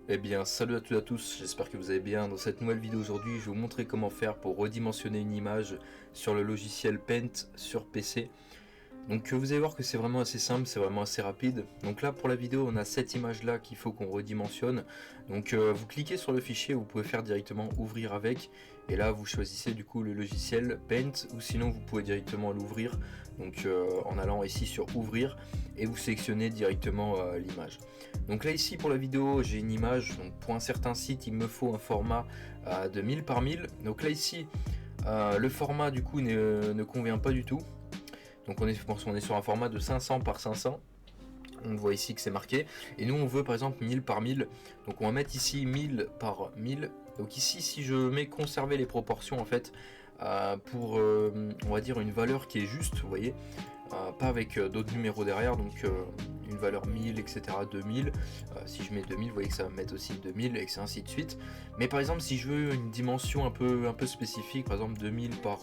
Eh bien, salut à toutes et à tous, j'espère que vous allez bien. Dans cette nouvelle vidéo aujourd'hui, je vais vous montrer comment faire pour redimensionner une image sur le logiciel Paint sur PC. Donc vous allez voir que c'est vraiment assez simple, c'est vraiment assez rapide. Donc là pour la vidéo on a cette image là qu'il faut qu'on redimensionne. Donc vous cliquez sur le fichier, vous pouvez faire directement ouvrir avec. Et là vous choisissez du coup le logiciel Paint, ou sinon vous pouvez directement l'ouvrir. Donc en allant ici sur ouvrir, et vous sélectionnez directement l'image. Donc là ici pour la vidéo j'ai une image, donc pour un certain site il me faut un format de 1000 par 1000. Donc là ici le format du coup ne convient pas du tout. Donc on est sur un format de 500 par 500. On voit ici que c'est marqué. Et nous on veut par exemple 1000 par 1000. Donc on va mettre ici 1000 par 1000. Donc ici si je mets conserver les proportions en fait, pour on va dire une valeur qui est juste, vous voyez, pas avec d'autres numéros derrière, donc une valeur 1000 etc, 2000, si je mets 2000 vous voyez que ça va me mettre aussi 2000 et ainsi de suite. Mais par exemple si je veux une dimension un peu spécifique, par exemple 2000 par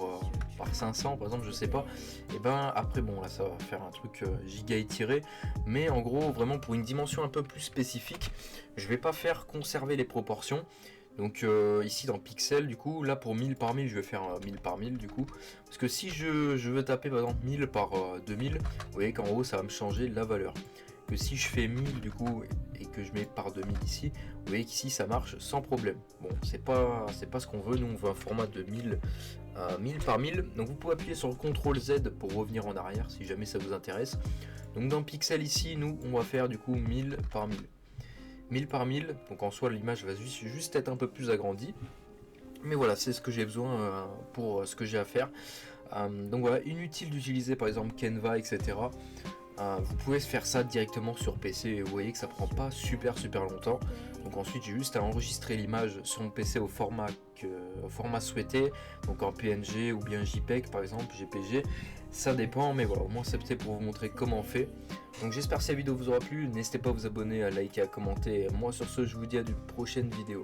500 par exemple, je sais pas, et ben après bon là ça va faire un truc giga étiré, mais en gros vraiment pour une dimension un peu plus spécifique je vais pas faire conserver les proportions. Donc ici dans pixels du coup, là pour 1000 par 1000 je vais faire 1000 par 1000 du coup, parce que si je veux taper par exemple 1000 par 2000, vous voyez qu'en haut ça va me changer la valeur. Que si je fais 1000 du coup et que je mets par 2000 ici, vous voyez qu'ici ça marche sans problème. Bon c'est pas ce qu'on veut, nous on veut un format de 1000 par 1000. Donc vous pouvez appuyer sur le CTRL Z pour revenir en arrière si jamais ça vous intéresse. Donc dans pixels ici, nous on va faire du coup 1000 par 1000. 1000 par 1000, donc en soi l'image va juste être un peu plus agrandie. Mais voilà, c'est ce que j'ai besoin pour ce que j'ai à faire. Donc voilà, inutile d'utiliser par exemple Canva, etc. Vous pouvez faire ça directement sur PC et vous voyez que ça prend pas super longtemps. Donc ensuite j'ai juste à enregistrer l'image sur mon PC au format souhaité, donc en PNG ou bien JPEG par exemple, JPG, ça dépend, mais voilà, au moins c'est peut-être pour vous montrer comment on fait. Donc j'espère que cette vidéo vous aura plu, n'hésitez pas à vous abonner, à liker, à commenter. Moi sur ce je vous dis à de prochaines vidéos.